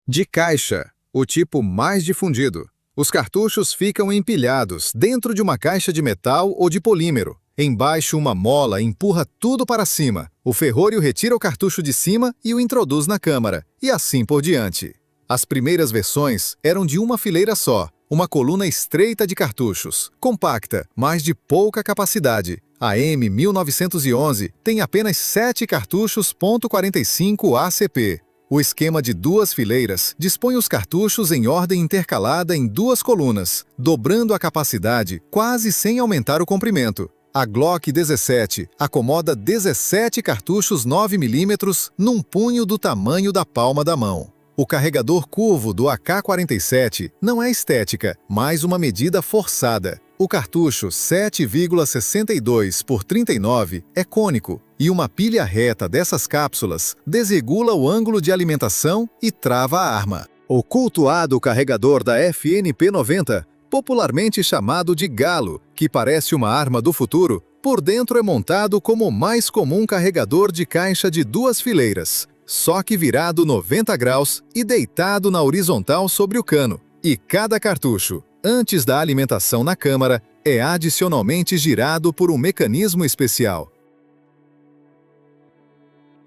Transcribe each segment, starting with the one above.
De caixa, o tipo mais difundido. Os cartuchos ficam empilhados dentro de uma caixa de metal ou de polímero. Embaixo, uma mola empurra tudo para cima. O ferrolho retira o cartucho de cima e o introduz na câmara, e assim por diante. As primeiras versões eram de uma fileira só, uma coluna estreita de cartuchos, compacta, mas de pouca capacidade. A M1911 tem apenas 7 cartuchos .45 ACP. O esquema de duas fileiras dispõe os cartuchos em ordem intercalada em duas colunas, dobrando a capacidade quase sem aumentar o comprimento. A Glock 17 acomoda 17 cartuchos 9mm num punho do tamanho da palma da mão. O carregador curvo do AK-47 não é estética, mas uma medida forçada. O cartucho 7,62 por 39 é cônico, e uma pilha reta dessas cápsulas desregula o ângulo de alimentação e trava a arma. O cultuado carregador da FNP-90, popularmente chamado de Galo, que parece uma arma do futuro, por dentro é montado como o mais comum carregador de caixa de duas fileiras, só que virado 90 graus e deitado na horizontal sobre o cano. E cada cartucho, antes da alimentação na câmara, é adicionalmente girado por um mecanismo especial.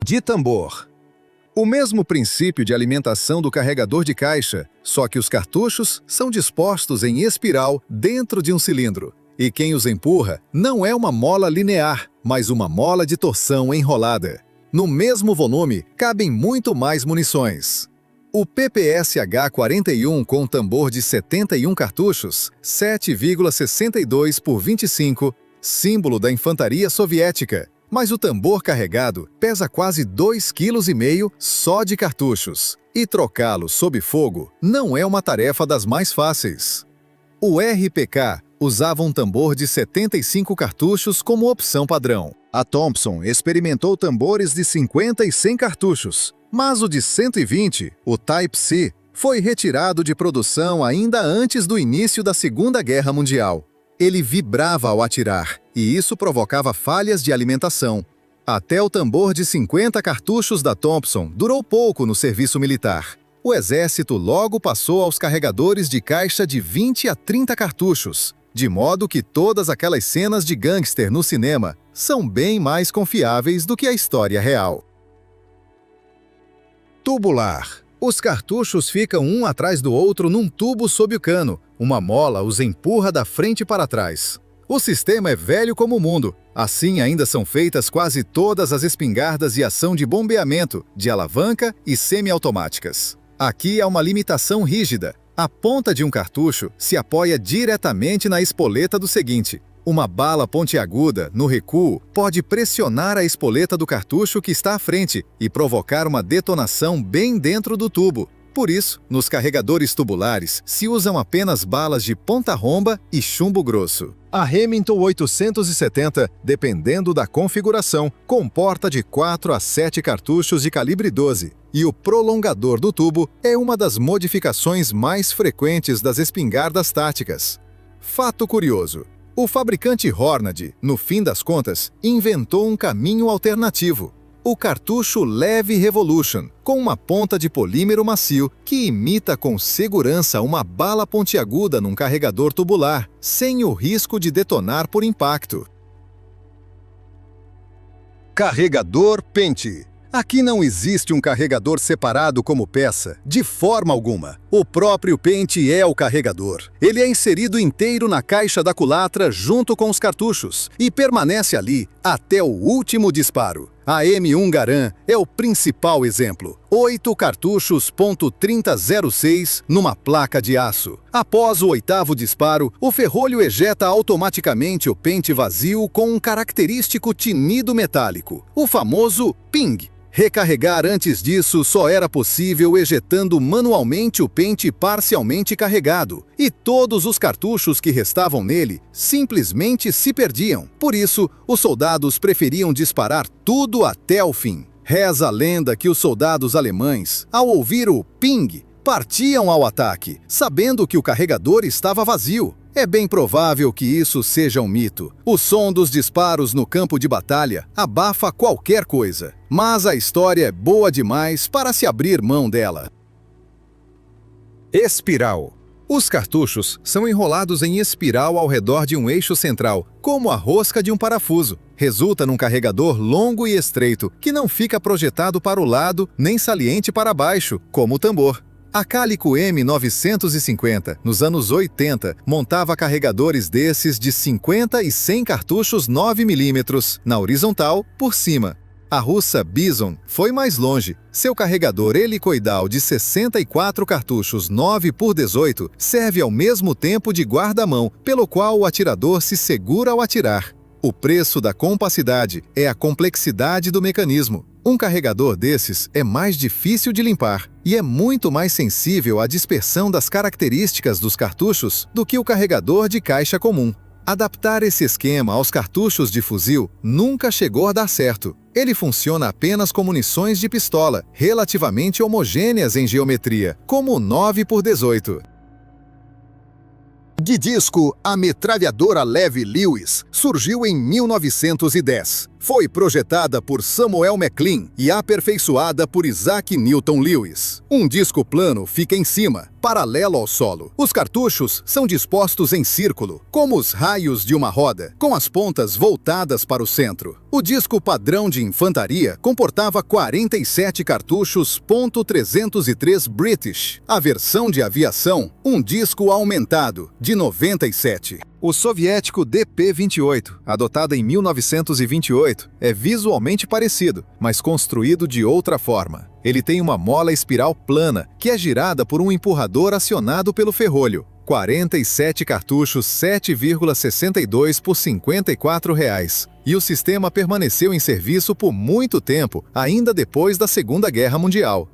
De tambor. O mesmo princípio de alimentação do carregador de caixa, só que os cartuchos são dispostos em espiral dentro de um cilindro. E quem os empurra não é uma mola linear, mas uma mola de torção enrolada. No mesmo volume, cabem muito mais munições. O PPSH-41 com tambor de 71 cartuchos, 7,62 por 25, símbolo da infantaria soviética. Mas o tambor carregado pesa quase 2,5 kg só de cartuchos. E trocá-lo sob fogo não é uma tarefa das mais fáceis. O RPK usava um tambor de 75 cartuchos como opção padrão. A Thompson experimentou tambores de 50 e 100 cartuchos, mas o de 120, o Type-C, foi retirado de produção ainda antes do início da Segunda Guerra Mundial. Ele vibrava ao atirar, e isso provocava falhas de alimentação. Até o tambor de 50 cartuchos da Thompson durou pouco no serviço militar. O exército logo passou aos carregadores de caixa de 20 a 30 cartuchos, de modo que todas aquelas cenas de gangster no cinema são bem mais confiáveis do que a história real. Tubular. Os cartuchos ficam um atrás do outro num tubo sob o cano. Uma mola os empurra da frente para trás. O sistema é velho como o mundo. Assim ainda são feitas quase todas as espingardas de ação de bombeamento, de alavanca e semiautomáticas. Aqui há uma limitação rígida. A ponta de um cartucho se apoia diretamente na espoleta do seguinte. Uma bala pontiaguda, no recuo, pode pressionar a espoleta do cartucho que está à frente e provocar uma detonação bem dentro do tubo. Por isso, nos carregadores tubulares, se usam apenas balas de ponta-romba e chumbo grosso. A Remington 870, dependendo da configuração, comporta de 4 a 7 cartuchos de calibre 12, e o prolongador do tubo é uma das modificações mais frequentes das espingardas táticas. Fato curioso: o fabricante Hornady, no fim das contas, inventou um caminho alternativo. O cartucho Leve Revolution, com uma ponta de polímero macio que imita com segurança uma bala pontiaguda num carregador tubular, sem o risco de detonar por impacto. Carregador pente. Aqui não existe um carregador separado como peça, de forma alguma. O próprio pente é o carregador. Ele é inserido inteiro na caixa da culatra junto com os cartuchos e permanece ali até o último disparo. A M1 Garand é o principal exemplo. 8 cartuchos .3006 numa placa de aço. Após o 8º disparo, o ferrolho ejeta automaticamente o pente vazio com um característico tinido metálico, o famoso ping. Recarregar antes disso só era possível ejetando manualmente o pente parcialmente carregado, e todos os cartuchos que restavam nele simplesmente se perdiam. Por isso, os soldados preferiam disparar tudo até o fim. Reza a lenda que os soldados alemães, ao ouvir o ping, partiam ao ataque, sabendo que o carregador estava vazio. É bem provável que isso seja um mito. O som dos disparos no campo de batalha abafa qualquer coisa, mas a história é boa demais para se abrir mão dela. Espiral. Os cartuchos são enrolados em espiral ao redor de um eixo central, como a rosca de um parafuso. Resulta num carregador longo e estreito, que não fica projetado para o lado nem saliente para baixo, como o tambor. A Cálico M950, nos anos 80, montava carregadores desses de 50 e 100 cartuchos 9mm, na horizontal, por cima. A russa Bison foi mais longe. Seu carregador helicoidal de 64 cartuchos 9x18 serve ao mesmo tempo de guarda-mão, pelo qual o atirador se segura ao atirar. O preço da compacidade é a complexidade do mecanismo. Um carregador desses é mais difícil de limpar e é muito mais sensível à dispersão das características dos cartuchos do que o carregador de caixa comum. Adaptar esse esquema aos cartuchos de fuzil nunca chegou a dar certo. Ele funciona apenas com munições de pistola, relativamente homogêneas em geometria, como o 9x18. De disco, a metralhadora leve Lewis surgiu em 1910. Foi projetada por Samuel McLean e aperfeiçoada por Isaac Newton Lewis. Um disco plano fica em cima, paralelo ao solo. Os cartuchos são dispostos em círculo, como os raios de uma roda, com as pontas voltadas para o centro. O disco padrão de infantaria comportava 47 cartuchos .303 British. A versão de aviação, um disco aumentado, de 97. O soviético DP-28, adotado em 1928, é visualmente parecido, mas construído de outra forma. Ele tem uma mola espiral plana, que é girada por um empurrador acionado pelo ferrolho. 47 cartuchos 7,62 por R$ 54. E o sistema permaneceu em serviço por muito tempo, ainda depois da Segunda Guerra Mundial.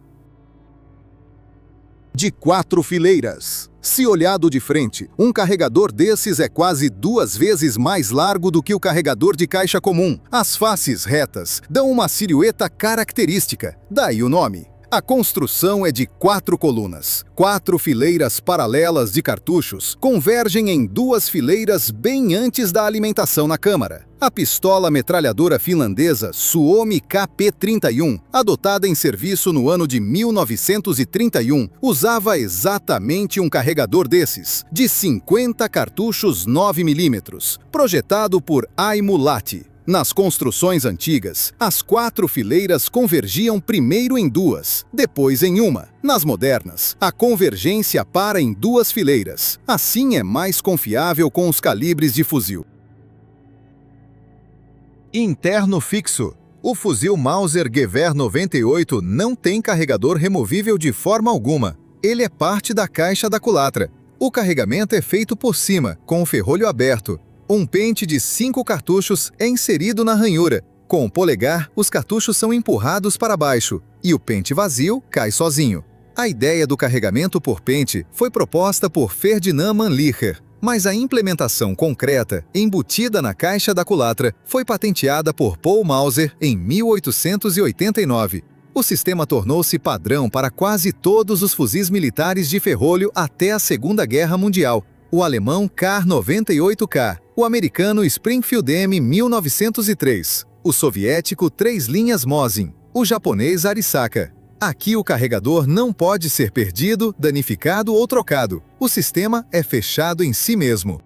De 4 fileiras. Se olhado de frente, um carregador desses é quase 2 vezes mais largo do que o carregador de caixa comum. As faces retas dão uma silhueta característica, daí o nome. A construção é de 4 colunas. 4 fileiras paralelas de cartuchos convergem em 2 fileiras bem antes da alimentação na câmara. A pistola metralhadora finlandesa Suomi KP-31, adotada em serviço no ano de 1931, usava exatamente um carregador desses, de 50 cartuchos 9mm, projetado por Aimo Lahti. Nas construções antigas, as 4 fileiras convergiam primeiro em 2, depois em uma. Nas modernas, a convergência para em 2 fileiras. Assim é mais confiável com os calibres de fuzil. Interno fixo. O fuzil Mauser Gewehr 98 não tem carregador removível de forma alguma. Ele é parte da caixa da culatra. O carregamento é feito por cima, com o ferrolho aberto. Um pente de 5 cartuchos é inserido na ranhura. Com o polegar, os cartuchos são empurrados para baixo e o pente vazio cai sozinho. A ideia do carregamento por pente foi proposta por Ferdinand Mannlicher, mas a implementação concreta, embutida na caixa da culatra, foi patenteada por Paul Mauser em 1889. O sistema tornou-se padrão para quase todos os fuzis militares de ferrolho até a Segunda Guerra Mundial. O alemão Kar 98K, o americano Springfield M1903, o soviético 3 linhas Mosin, o japonês Arisaka. Aqui o carregador não pode ser perdido, danificado ou trocado. O sistema é fechado em si mesmo.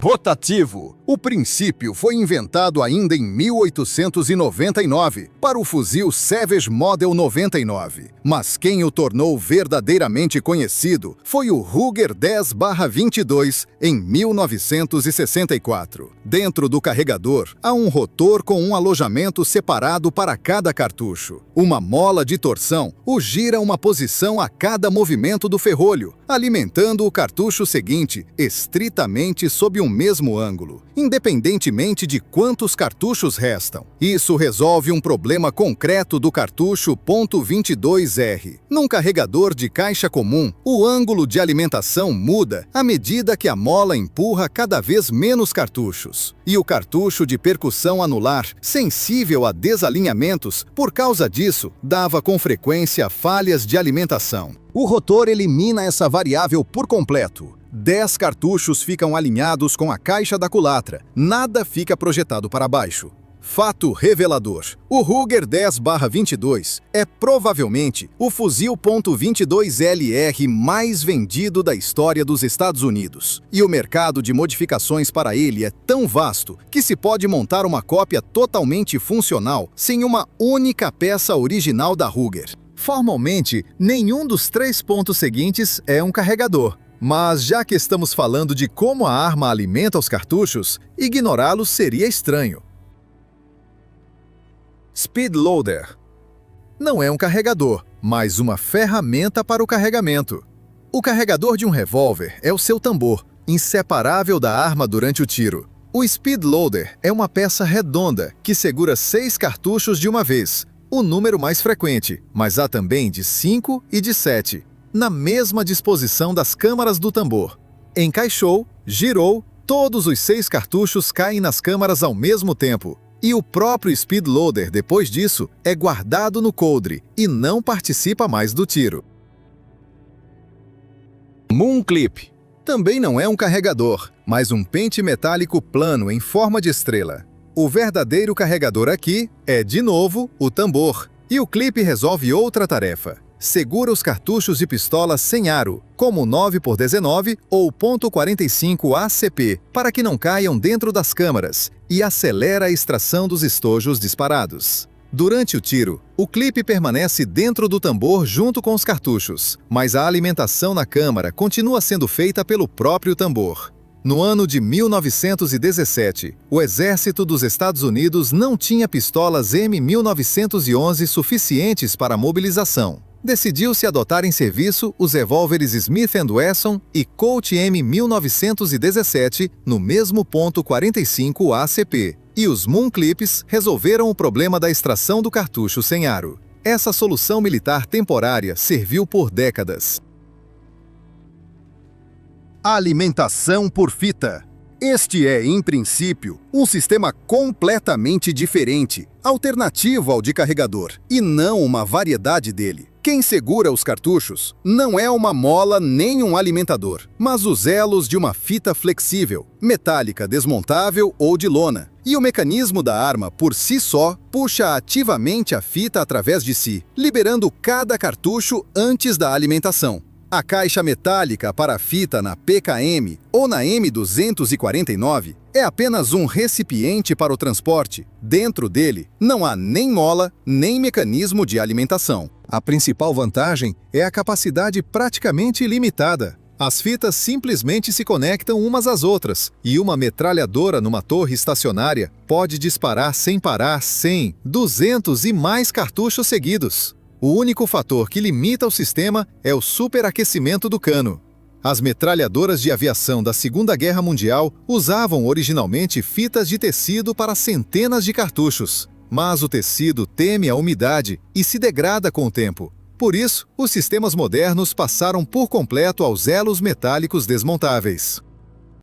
Rotativo. O princípio foi inventado ainda em 1899 para o fuzil Savage Model 99, mas quem o tornou verdadeiramente conhecido foi o Ruger 10/22 em 1964. Dentro do carregador, há um rotor com um alojamento separado para cada cartucho. Uma mola de torção o gira uma posição a cada movimento do ferrolho, alimentando o cartucho seguinte estritamente sob um mesmo ângulo, independentemente de quantos cartuchos restam. Isso resolve um problema concreto do cartucho .22R. Num carregador de caixa comum, o ângulo de alimentação muda à medida que a mola empurra cada vez menos cartuchos. E o cartucho de percussão anular, sensível a desalinhamentos, por causa disso, dava com frequência falhas de alimentação. O rotor elimina essa variável por completo. 10 cartuchos ficam alinhados com a caixa da culatra. Nada fica projetado para baixo. Fato revelador. O Ruger 10/22 é provavelmente o fuzil .22 LR mais vendido da história dos Estados Unidos. E o mercado de modificações para ele é tão vasto que se pode montar uma cópia totalmente funcional sem uma única peça original da Ruger. Formalmente, nenhum dos 3 pontos seguintes é um carregador. Mas já que estamos falando de como a arma alimenta os cartuchos, ignorá-los seria estranho. Speed Loader. Não é um carregador, mas uma ferramenta para o carregamento. O carregador de um revólver é o seu tambor, inseparável da arma durante o tiro. O Speed Loader é uma peça redonda que segura 6 cartuchos de uma vez, o número mais frequente, mas há também de 5 e de 7, na mesma disposição das câmaras do tambor. Encaixou, girou, todos os 6 cartuchos caem nas câmaras ao mesmo tempo. E o próprio Speed Loader, depois disso, é guardado no coldre e não participa mais do tiro. Moon Clip. Também não é um carregador, mas um pente metálico plano em forma de estrela. O verdadeiro carregador aqui é, de novo, o tambor. E o clipe resolve outra tarefa. Segura os cartuchos de pistola sem aro, como 9x19 ou .45 ACP, para que não caiam dentro das câmaras, e acelera a extração dos estojos disparados. Durante o tiro, o clipe permanece dentro do tambor junto com os cartuchos, mas a alimentação na câmara continua sendo feita pelo próprio tambor. No ano de 1917, o Exército dos Estados Unidos não tinha pistolas M1911 suficientes para a mobilização. Decidiu-se adotar em serviço os revólveres Smith & Wesson e Colt M1917 no mesmo .45 ACP, e os Moon Clips resolveram o problema da extração do cartucho sem aro. Essa solução militar temporária serviu por décadas. Alimentação por fita. Este é, em princípio, um sistema completamente diferente, alternativo ao de carregador, e não uma variedade dele. Quem segura os cartuchos não é uma mola nem um alimentador, mas os elos de uma fita flexível, metálica desmontável ou de lona. E o mecanismo da arma, por si só, puxa ativamente a fita através de si, liberando cada cartucho antes da alimentação. A caixa metálica para a fita na PKM ou na M249 é apenas um recipiente para o transporte. Dentro dele, não há nem mola, nem mecanismo de alimentação. A principal vantagem é a capacidade praticamente ilimitada. As fitas simplesmente se conectam umas às outras, e uma metralhadora numa torre estacionária pode disparar sem parar 100, 200 e mais cartuchos seguidos. O único fator que limita o sistema é o superaquecimento do cano. As metralhadoras de aviação da Segunda Guerra Mundial usavam originalmente fitas de tecido para centenas de cartuchos, mas o tecido teme a umidade e se degrada com o tempo. Por isso, os sistemas modernos passaram por completo aos elos metálicos desmontáveis.